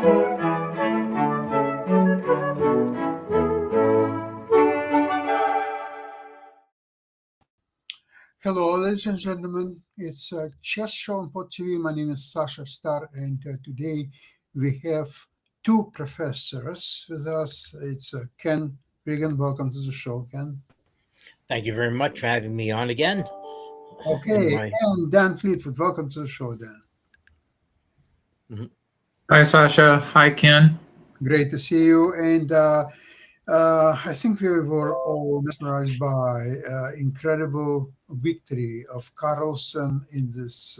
Hello, ladies and gentlemen. It's Chess Show on Pod TV. My name is Sasha Star, and today we have two professors with us. It's Ken Regan. Welcome to the show, Ken. Thank you very much for having me on again. Okay, and Dan Fleetwood. Welcome to the show, Dan. Hi, Sasha. Hi, Ken. Great to see you. And I think we were all mesmerized by incredible victory of Carlsen in this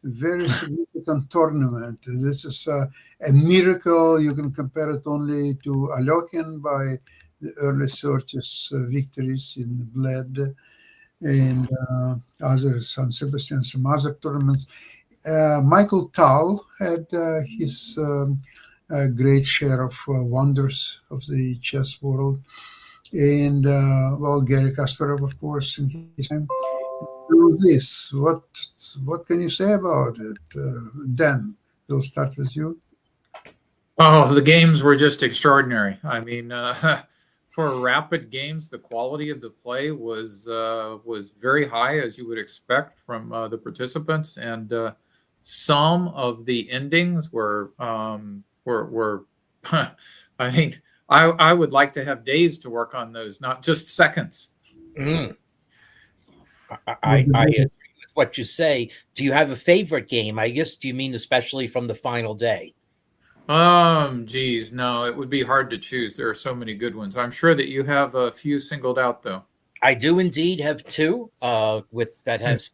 very significant tournament. This is a miracle. You can compare it only to Alokin by the early Searches victories in Bled and other San Sebastian, some other tournaments. Michael Tal had his a great share of wonders of the chess world. And, well, Gary Kasparov, of course, in his time. Do this. What can you say about it? Dan, we'll start with you. Oh, the games were just extraordinary. I mean, for rapid games, the quality of the play was very high, as you would expect from the participants, and some of the endings were I mean, I would like to have days to work on those, not just seconds. I agree with what you say. Do you have a favorite game? I guess, do you mean especially from the final day? Geez, no, it would be hard to choose. There are so many good ones. I'm sure that you have a few singled out, though. I do indeed have two that has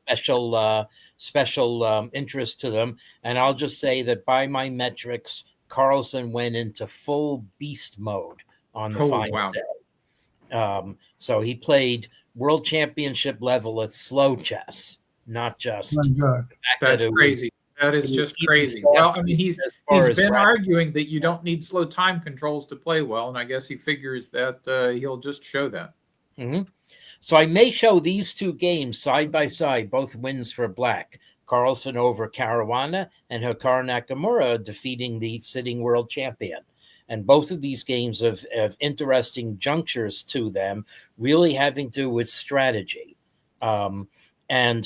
special interest to them. And I'll just say that by my metrics, Carlsen went into full beast mode on the final day. So he played world championship level at slow chess, not just. That's crazy. That is just crazy. Well, I mean, he's been arguing that you don't need slow time controls to play well, and I guess he figures that he'll just show that. So I may show these two games side by side, both wins for Black. Carlsen over Caruana and Hikaru Nakamura defeating the sitting world champion. And both of these games have interesting junctures to them, really having to do with strategy. And I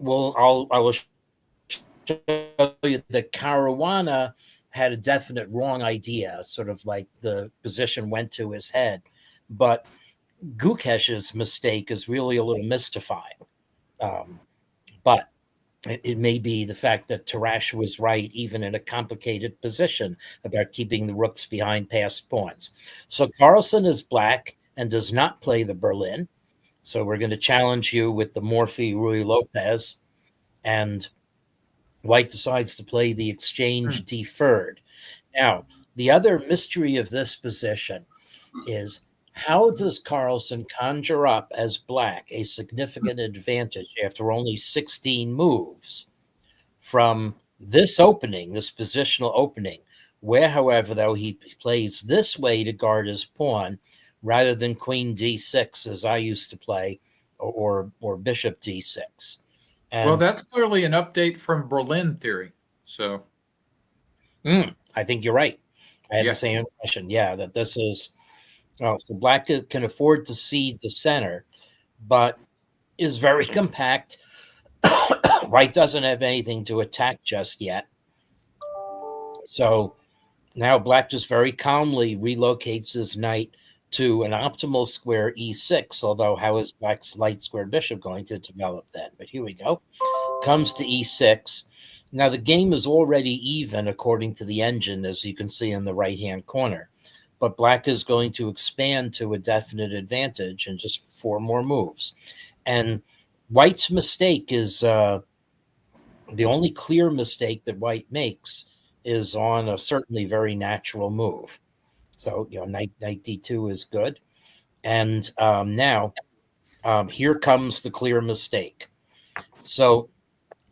will show you that Caruana had a definite wrong idea, sort of like the position went to his head. But Gukesh's mistake is really a little mystifying. But it may be the fact that Tarrasch was right, even in a complicated position, about keeping the rooks behind passed pawns. So Carlsen is Black and does not play the Berlin. So we're going to challenge you with the Morphy Ruy Lopez. And White decides to play the exchange deferred. Now, the other mystery of this position is, how does Carlsen conjure up as Black a significant advantage after only 16 moves from this opening, this positional opening, where, however, though, he plays this way to guard his pawn rather than queen d6 as I used to play, or bishop d6? And well, that's clearly an update from Berlin theory. So I think you're right. I had the same impression. Yeah, that this is... so Black can afford to cede the center, but is very compact. White doesn't have anything to attack just yet. So now Black just very calmly relocates his knight to an optimal square e6, although how is Black's light square bishop going to develop then? But here we go. Comes to e6. Now the game is already even according to the engine, as you can see in the right-hand corner. But Black is going to expand to a definite advantage in just 4 more moves. And White's mistake is the only clear mistake that White makes is on a certainly very natural move. So, knight d2 is good. And now here comes the clear mistake. So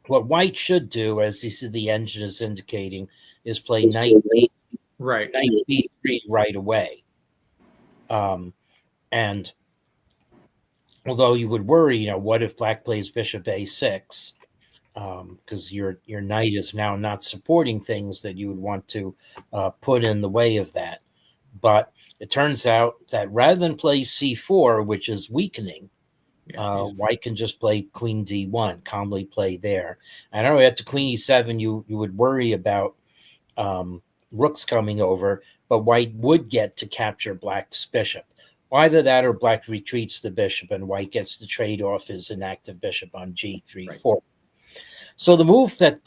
what White should do, as you see the engine is indicating, is play knight d3. Right. Knight b3 right away. And although you would worry, what if Black plays bishop a6? because your knight is now not supporting things that you would want to put in the way of that. But it turns out that rather than play c4, which is weakening, white can just play queen d1, calmly play there. I know after queen e7, you would worry about rooks coming over, but white would get to capture black's bishop. Either that or black retreats the bishop and white gets to trade off his inactive bishop on g3, 4. So the move that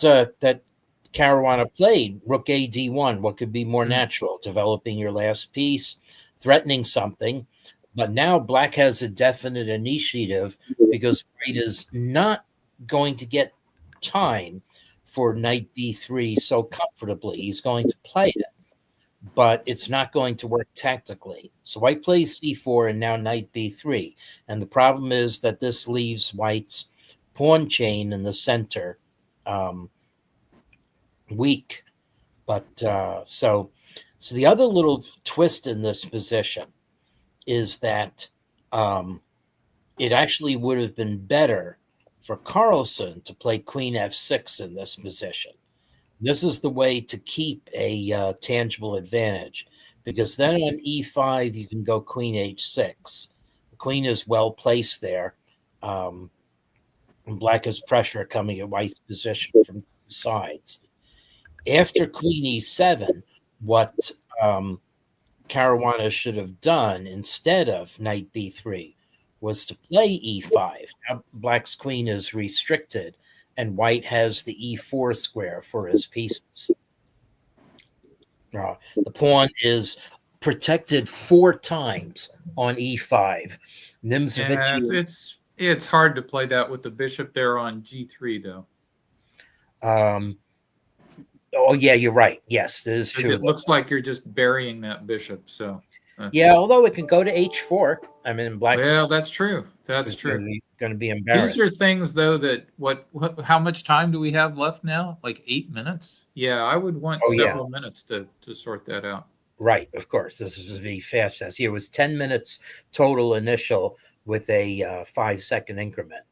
Caruana played, rook a d1, what could be more natural? Developing your last piece, threatening something. But now black has a definite initiative because white is not going to get time for knight b3 so comfortably. He's going to play it, but it's not going to work tactically. So white plays c4 and now knight b3. And the problem is that this leaves white's pawn chain in the center weak. But so the other little twist in this position is that it actually would have been better for Carlsen to play queen f6 in this position. This is the way to keep a tangible advantage, because then on e5 you can go queen h6. The queen is well placed there, and black has pressure coming at white's position from two sides. After queen e7, what Caruana should have done instead of knight b3 was to play e5. Now black's queen is restricted, and white has the e4 square for his pieces. The pawn is protected 4 times on e5. Nimzovich, it's hard to play that with the bishop there on g3, though. Oh yeah, you're right. Yes, this is true. It looks like you're just burying that bishop. So yeah, although it can go to h4. I mean, black. Well, that's true. That's true. Going to be embarrassed. These are things, though, that how much time do we have left now? Like 8 minutes? Yeah, I would want several minutes to sort that out. Right, of course. This is the fast as here. It was 10 minutes total initial with a 5-second increment.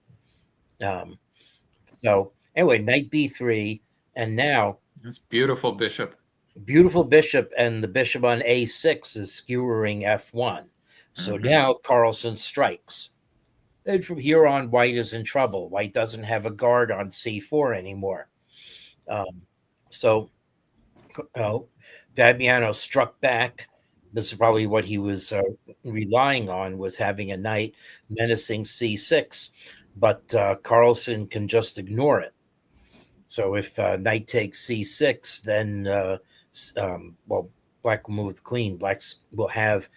So anyway, knight b3, and now that's beautiful bishop. Beautiful bishop, and the bishop on a6 is skewering f1. So now Carlsen strikes. And from here on, white is in trouble. White doesn't have a guard on c4 anymore. Fabiano struck back. This is probably what he was relying on, was having a knight menacing c6. But Carlsen can just ignore it. So if knight takes c6, then black will move the queen. Black will have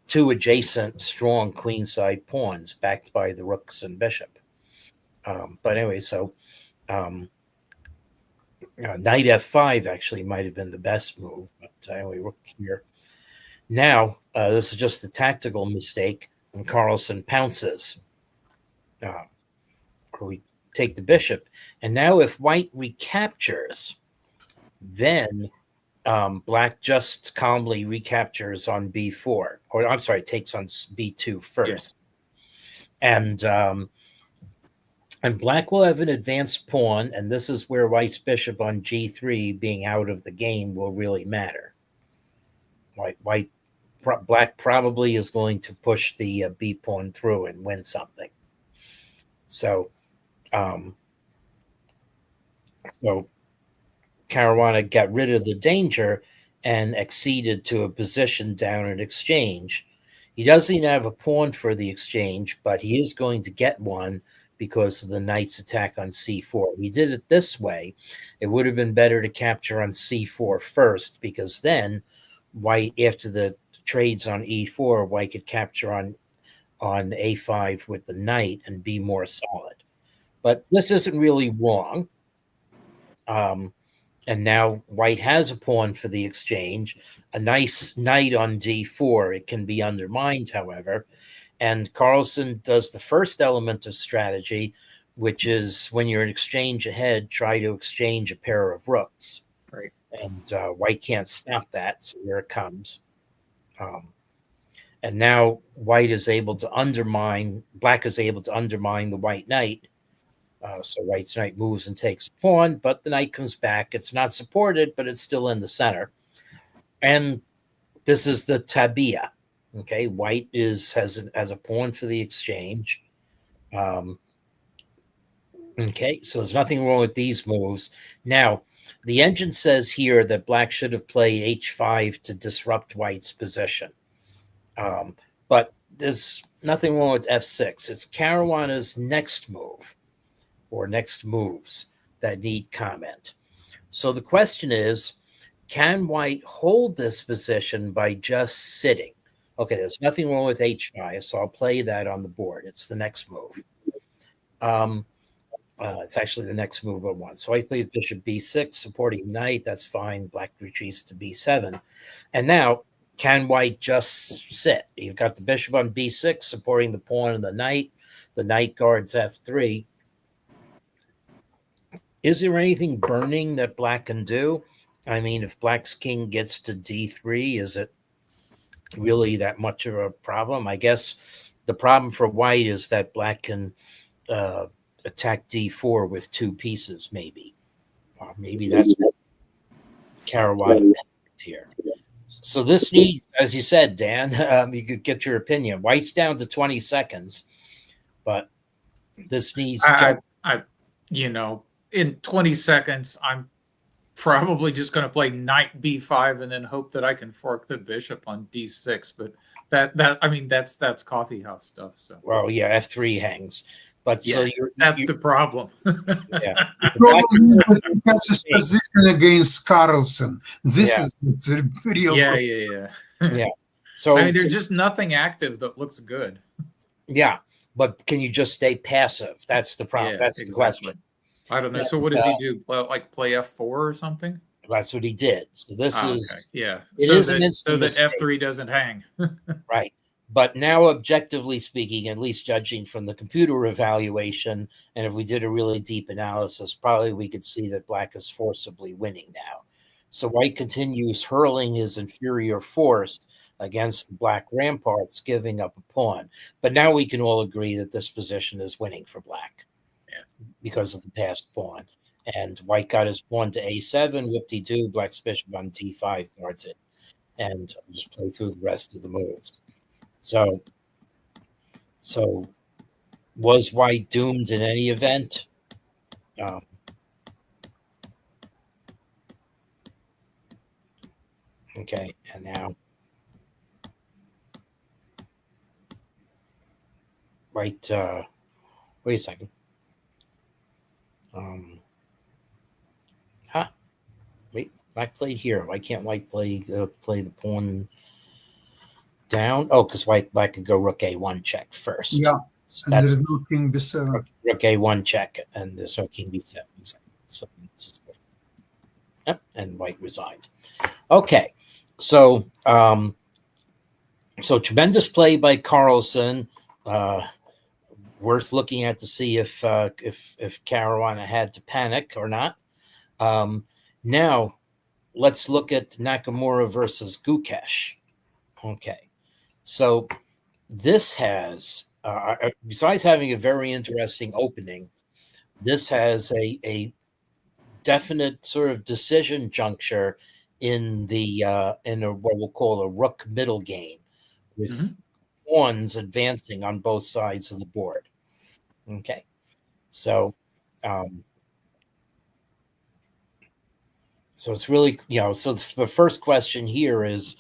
2 adjacent strong queenside pawns backed by the rooks and bishop. But anyway, so knight f5 actually might have been the best move. But anyway, rook here. Now, this is just a tactical mistake, and Carlsen pounces. We take the bishop. And now if white recaptures, then black just calmly recaptures on b4. Or I'm sorry, takes on b2 first. Yeah. And black will have an advanced pawn, and this is where white's bishop on g3 being out of the game will really matter. Black probably is going to push the b pawn through and win something. So Caruana got rid of the danger and acceded to a position down in exchange. He doesn't even have a pawn for the exchange, but he is going to get one because of the knight's attack on c4. He did it this way. It would have been better to capture on c4 first, because then white, after the trades on e4, white could capture on a5 with the knight and be more solid. But this isn't really wrong. And now white has a pawn for the exchange, a nice knight on d4. It can be undermined, however. And Carlsen does the first element of strategy, which is when you're in exchange ahead, try to exchange a pair of rooks. Right. And white can't stop that, so here it comes. And now black is able to undermine the white knight So white's knight moves and takes a pawn, but the knight comes back. It's not supported, but it's still in the center. And this is the tabia. Okay, white has a pawn for the exchange. Okay, so there's nothing wrong with these moves. Now, the engine says here that black should have played h5 to disrupt white's position. But there's nothing wrong with f6. It's Caruana's next move or next moves that need comment. So the question is, can white hold this position by just sitting? Okay, there's nothing wrong with h5, so I'll play that on the board. It's the next move. It's actually the next move but one. So I played bishop b6, supporting knight. That's fine. Black retreats to b7. And now, can white just sit? You've got the bishop on b6, supporting the pawn and the knight. The knight guards f3. Is there anything burning that black can do? I mean, if black's king gets to d3, is it really that much of a problem? I guess the problem for white is that black can attack d4 with two pieces, maybe. Or maybe that's what Caruana here. So this needs, as you said, Dan, you could get your opinion. White's down to 20 seconds, but this needs... in 20 seconds, I'm probably just going to play knight b5 and then hope that I can fork the bishop on d6. But that's coffee house stuff. So well, yeah, f3 hangs, but yeah, so that's the problem. Yeah, that's his position against Carlsen. This is the real yeah. So I mean, there's just nothing active that looks good. Yeah, but can you just stay passive? That's the problem. That's the question. I don't know. So what does he do? Like play f4 or something? That's what he did. So this is It is so that f3 doesn't hang. Right. But now, objectively speaking, at least judging from the computer evaluation, and if we did a really deep analysis, probably we could see that black is forcibly winning now. So white continues hurling his inferior force against the black ramparts, giving up a pawn. But now we can all agree that this position is winning for black because of the passed pawn. And white got his pawn to a7, whoop-de-doo, black's bishop on d5 guards it. And I'll just play through the rest of the moves. So was white doomed in any event? Okay, and now white, wait a second. Wait, black played here. Why can't white play the pawn down? Oh, because black could go rook a1 check first. Yeah, so and there's no king b7. Rook a1 check, and there's no king b7. So yep, and white resigned. Okay, so tremendous play by Carlsen. Worth looking at to see if Caruana had to panic or not. Now, let's look at Nakamura versus Gukesh. Okay, so this has, besides having a very interesting opening, this has a definite sort of decision juncture in what we'll call a rook middle game, with pawns advancing on both sides of the board. Okay, so it's really, so the first question here is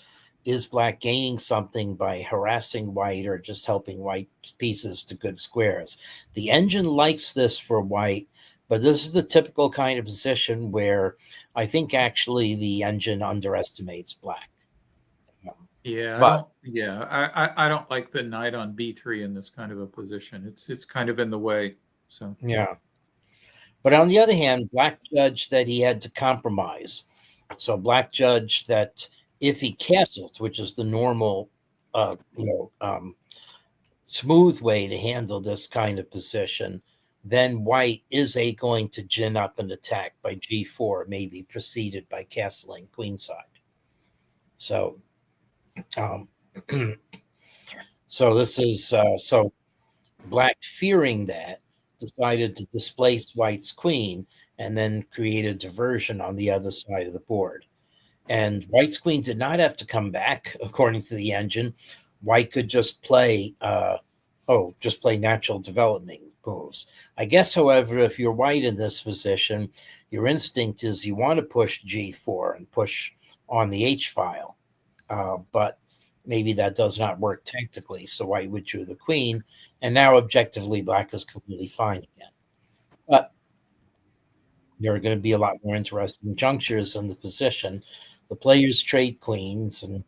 black gaining something by harassing white or just helping white pieces to good squares? The engine likes this for white, but this is the typical kind of position where I think actually the engine underestimates black. I don't like the knight on b3 in this kind of a position. It's kind of in the way. So yeah. But on the other hand, black judged that he had to compromise. So black judged that if he castles, which is the normal, smooth way to handle this kind of position, then white is going to gin up an attack by g4, maybe preceded by castling queenside. So, so this is so black fearing that decided to displace white's queen and then create a diversion on the other side of the board. And white's queen did not have to come back, according to the engine. White could just play, just play natural development moves. I guess, however, if you're white in this position, your instinct is you want to push g4 and push on the h file, but maybe that does not work tactically. So white withdrew the queen, and now objectively black is completely fine again. But there are going to be a lot more interesting junctures in the position. The players trade queens, and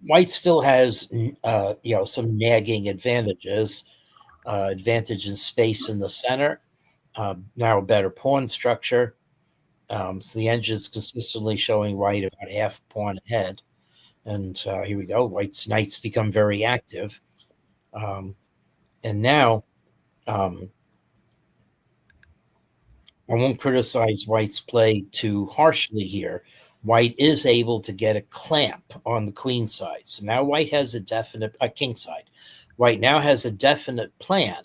white still has some nagging advantages. Advantage in space in the center. Now a better pawn structure. So the engine is consistently showing white about half a pawn ahead. And here we go. White's knights become very active. And now I won't criticize white's play too harshly here. White is able to get a clamp on the queen side. So now white has a definite king side. White now has a definite plan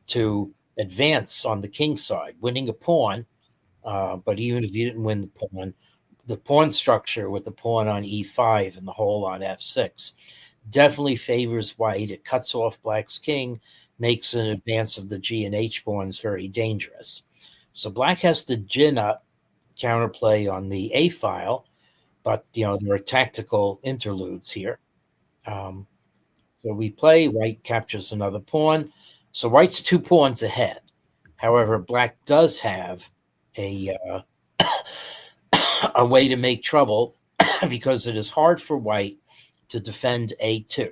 to advance on the king side, winning a pawn. But even if you didn't win the pawn structure with the pawn on e5 and the hole on f6 definitely favors white. It cuts off black's king, makes an advance of the g and h pawns very dangerous. So black has to gin up counterplay on the a file, but there are tactical interludes here. So we play, white captures another pawn. So white's 2 pawns ahead. However, black does have a way to make trouble because it is hard for white to defend a2.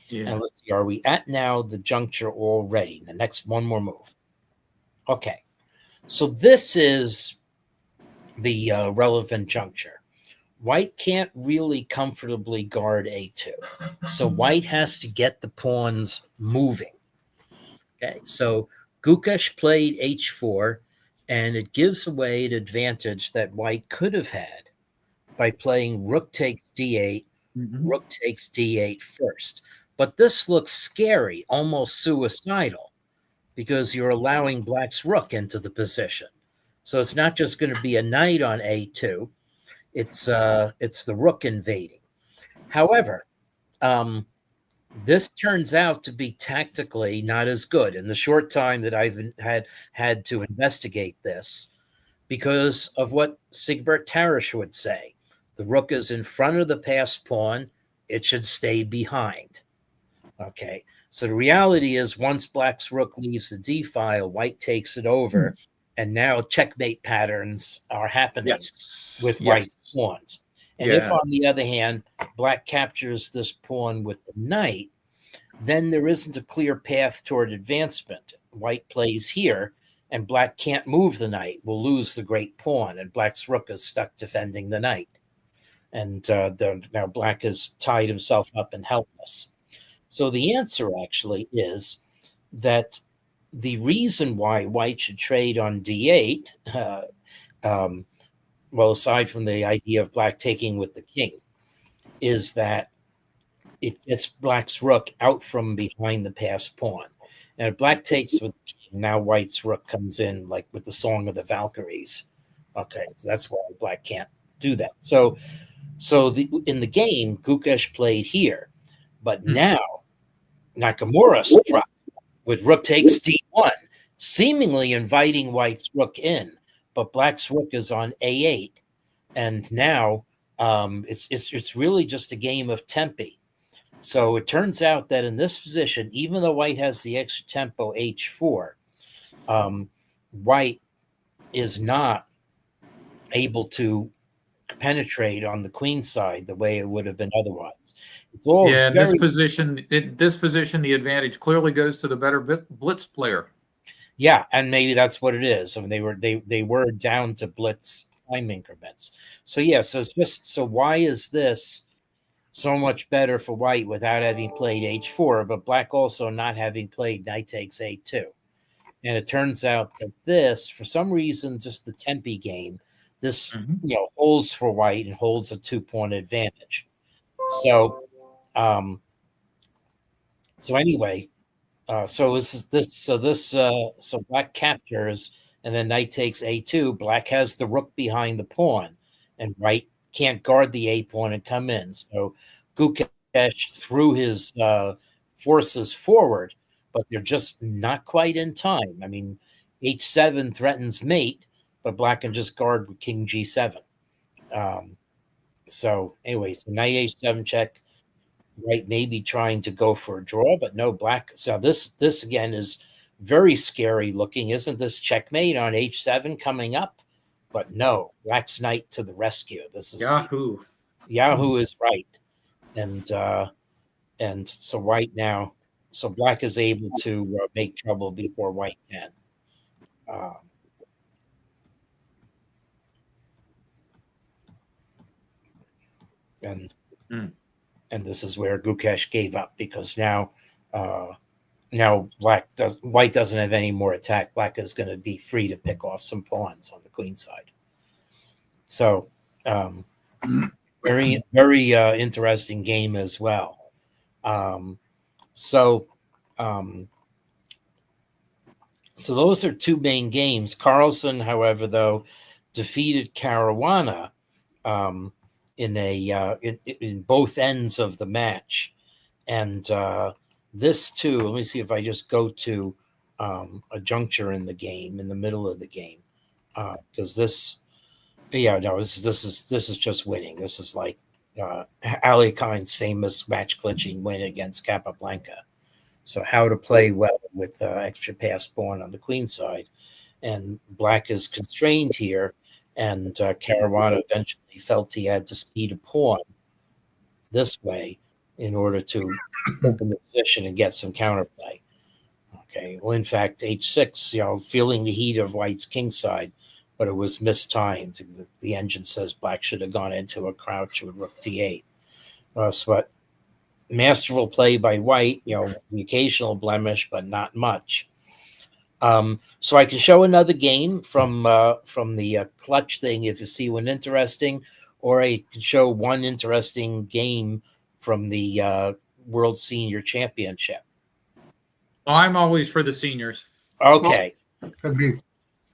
Yeah. And let's see, are we at now the juncture already? The next one more move. Okay. So this is the relevant juncture. White can't really comfortably guard a2. So white has to get the pawns moving. Okay, so Gukesh played h4, and it gives away an advantage that white could have had by playing rook takes d8, rook takes d8 first. But this looks scary, almost suicidal, because you're allowing black's rook into the position. So it's not just going to be a knight on a2. It's the rook invading. However, this turns out to be tactically not as good in the short time that I've had to investigate this, because of what Sigbert Tarish would say. The rook is in front of the passed pawn. It should stay behind. Okay, so the reality is once black's rook leaves the d file, white takes it over, and now checkmate patterns are happening with white's pawns. And if, on the other hand, black captures this pawn with the knight, then there isn't a clear path toward advancement. White plays here, and black can't move the knight. Will lose the great pawn, and black's rook is stuck defending the knight. And now black has tied himself up and helpless. So the answer actually is that the reason why white should trade on d8, well, aside from the idea of black taking with the king, is that it gets black's rook out from behind the passed pawn. And if black takes with the king, now white's rook comes in like with the Song of the Valkyries. Okay, so that's why black can't do that. So in the game, Gukesh played here, but now Nakamura struck with rook takes d1, seemingly inviting white's rook in, but black's rook is on a8, and now it's really just a game of tempi. So it turns out that in this position, even though white has the extra tempo h4, white is not able to penetrate on the queen side the way it would have been otherwise. It's all in this position, the advantage clearly goes to the better blitz player. Yeah, and maybe that's what it is. I mean, they were down to blitz time increments. So so it's just, so why is this so much better for white without having played h4, but black also not having played knight takes a2? And it turns out that this, for some reason, just the tempi game, this holds for white and holds a 2-pawn advantage. So anyway, So black captures, and then knight takes a2. Black has the rook behind the pawn, and white can't guard the a pawn and come in. So Gukesh threw his forces forward, but they're just not quite in time. I mean, h7 threatens mate, but black can just guard with king g7. So anyway, so knight h7 check. White may be trying to go for a draw, but no, black. So this again is very scary looking. Isn't this checkmate on h7 coming up? But no, black's knight to the rescue. This is Yahoo. Yahoo is right, and so white now. So black is able to make trouble before white can. And this is where Gukesh gave up, because now white doesn't have any more attack. Black is going to be free to pick off some pawns on the queen side. So very very interesting game as well. So those are two main games. Carlsen, however, though, defeated Caruana in both ends of the match, and this too. Let me see if I just go to a juncture in the game, in the middle of the game, because this is just winning. This is like Ali Khan's famous match glitching win against Capablanca. So how to play well with extra pass pawn on the queen side, and black is constrained here. And Caruana eventually felt he had to cede a pawn this way in order to open the position and get some counterplay. Okay, well, in fact, h6, feeling the heat of white's king side, but it was mistimed. The engine says black should have gone into a crouch with rook d8. But masterful play by white, the occasional blemish, but not much. So I can show another game from the clutch thing if you see one interesting, or I can show one interesting game from the World Senior Championship. Well, I'm always for the seniors. Okay. Agree.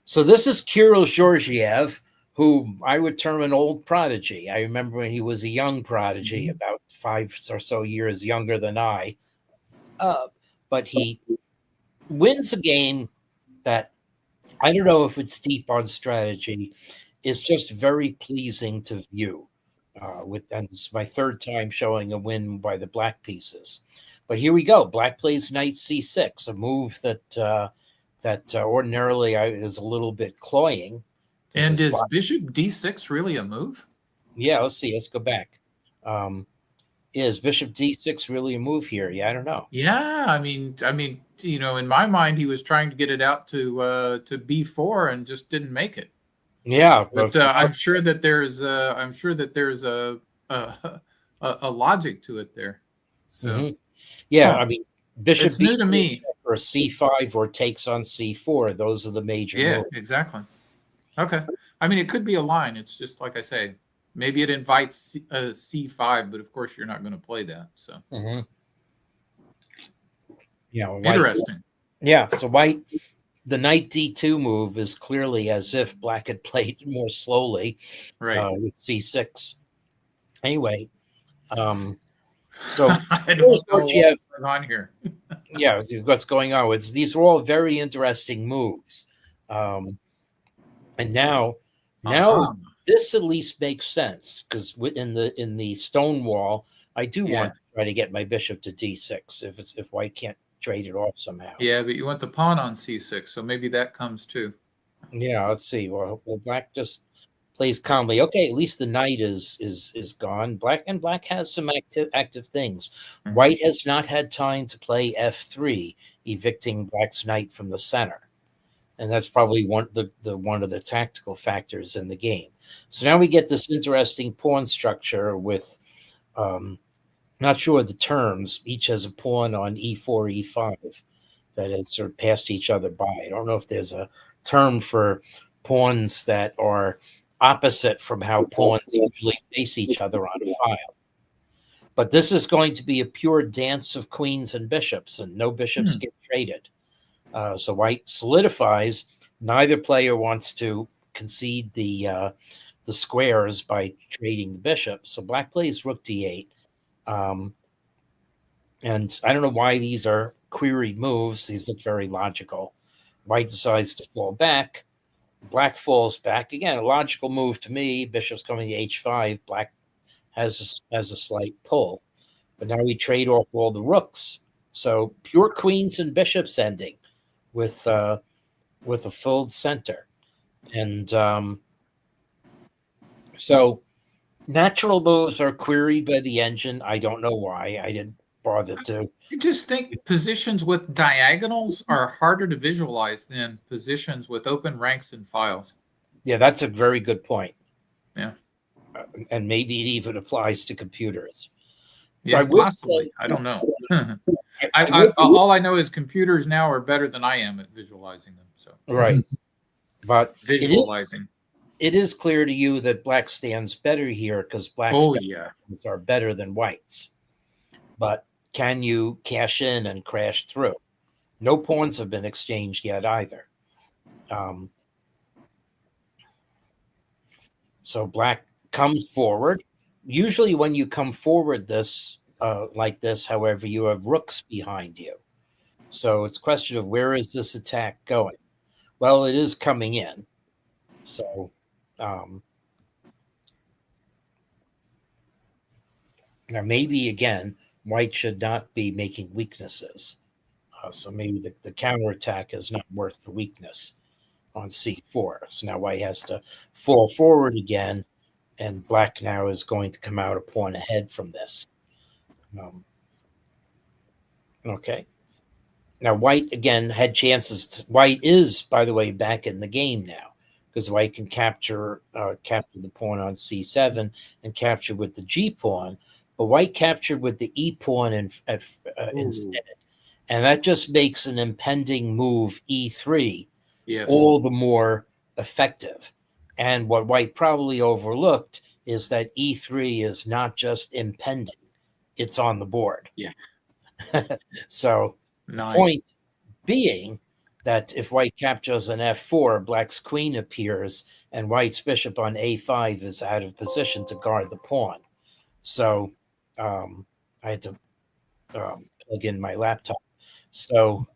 So this is Kirill Georgiev, who I would term an old prodigy. I remember when he was a young prodigy, about 5 or so years younger than I. But he wins a game that, I don't know if it's deep on strategy, is just very pleasing to view. And it's my third time showing a win by the black pieces. But here we go. Black plays knight c6, a move that ordinarily is a little bit cloying. And is bishop d6 really a move? Yeah, let's see. Let's go back. Is bishop d6 really a move here? Yeah, I don't know. Yeah, I mean, in my mind, he was trying to get it out to b4 and just didn't make it. Yeah, but I'm sure that there's a logic to it there. So yeah, I mean, bishop it's new to me. Or c5 or takes on c4. Those are the major moves. Exactly. Okay. I mean, it could be a line. It's just like I say. Maybe it invites c5, but of course you're not going to play that. So, interesting. Yeah. So white, the knight d2 move is clearly as if black had played more slowly, right? With c6. Anyway, so I don't know what's going on here. Yeah, what's going on? These are all very interesting moves, and now. This at least makes sense, because in the stone wall, I do want to try to get my bishop to d6 if white can't trade it off somehow. Yeah, but you want the pawn on c6, so maybe that comes too. Yeah, let's see. Well, black just plays calmly. Okay, at least the knight is gone. Black has some active things. Mm-hmm. White has not had time to play f3, evicting black's knight from the center. And that's probably one of the tactical factors in the game. So now we get this interesting pawn structure with, not sure the terms. Each has a pawn on e4, e5 that has sort of passed each other by. I don't know if there's a term for pawns that are opposite from how pawns usually face each other on a file. But this is going to be a pure dance of queens and bishops, and no bishops get traded. So white solidifies. Neither player wants to concede the squares by trading the bishop. So black plays rook d8. And I don't know why these are queried moves. These look very logical. White decides to fall back. Black falls back. Again, a logical move to me. Bishop's coming to h5. Black has a slight pull. But now we trade off all the rooks. So pure queens and bishops ending with a filled center. And so natural moves are queried by the engine. I don't know why. I didn't bother to. I just think positions with diagonals are harder to visualize than positions with open ranks and files. Yeah, that's a very good point. Yeah. And maybe it even applies to computers. Yeah, possibly. I don't know. All I know is computers now are better than I am at visualizing them. So right. But visualizing. It is clear to you that black stands better here because black's are better than white's. But can you cash in and crash through? No pawns have been exchanged yet either. So black comes forward. Usually when you come forward like this, however, you have rooks behind you. So it's a question of where is this attack going? Well, it is coming in. So now maybe, again, white should not be making weaknesses. So maybe the counterattack is not worth the weakness on c4. So now white has to fall forward again, and black now is going to come out a pawn ahead from this. Okay. Now white, again, had chances. White is, by the way, back in the game now because white can capture the pawn on c7 and capture with the g pawn. But white captured with the e pawn instead. And that just makes an impending move e3 all the more effective. And what white probably overlooked is that e3 is not just impending, it's on the board. Yeah. So nice. Point being that if white captures an f4, black's queen appears, and white's bishop on a5 is out of position to guard the pawn. So I had to plug in my laptop. So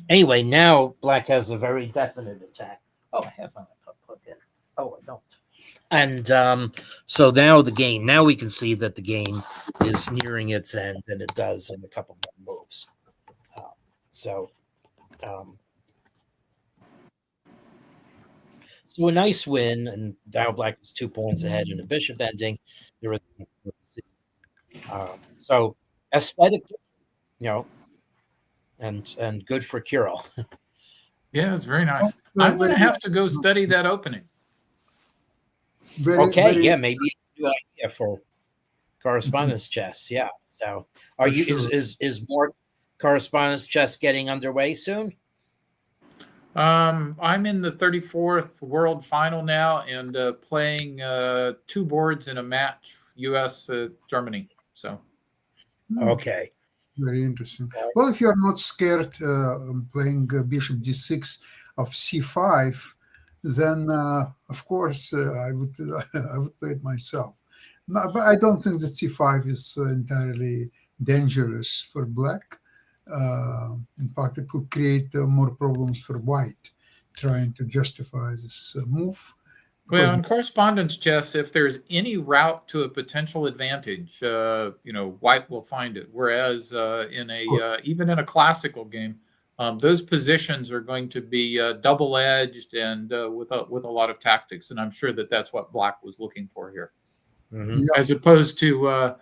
anyway, now black has a very definite attack. Oh, I have my laptop plugged in. Oh, I don't. And so now we can see that the game is nearing its end, and it does in a couple more moves. So a nice win, and now black is 2 points ahead in the bishop ending. There is so aesthetic, and good for Kirill. Yeah, it's very nice. I'm going to have to go study that opening. Maybe a new idea for correspondence chess. Yeah. So, is more correspondence chess getting underway soon? I'm in the 34th World Final now and playing 2 boards in a match, U.S. Germany. So, okay. Very interesting. Well, if you are not scared playing bishop d6 of c5, then of course I would play it myself. No, but I don't think that c5 is entirely dangerous for black. In fact, it could create more problems for white trying to justify this move. Well, in correspondence chess, if there's any route to a potential advantage, white will find it. Whereas even in a classical game, those positions are going to be double-edged and with a lot of tactics. And I'm sure that that's what black was looking for here, as opposed to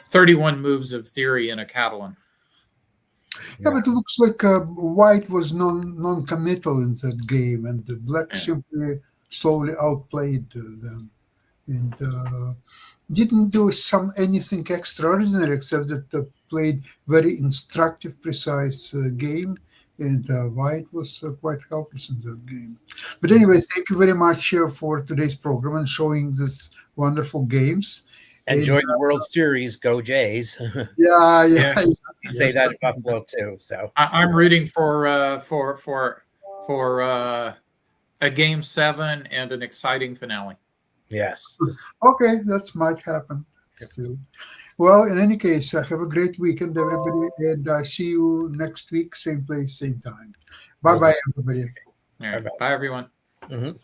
31 moves of theory in a Catalan. Yeah, but it looks like white was non-committal in that game, and the black simply slowly outplayed them and didn't do anything extraordinary except that they played very instructive, precise game, and white was quite helpless in that game. But anyway, thank you very much for today's program and showing these wonderful games. Enjoy And, the World Series. Go Jays. yeah, Yeah. You say that in Buffalo too. So I'm rooting for a game 7 and an exciting finale. yes. Okay, that might happen still. Well, in any case, have a great weekend, everybody, and see you next week, same place, same time. Bye bye, everybody. All right. Bye-bye. Bye, everyone. Mhm.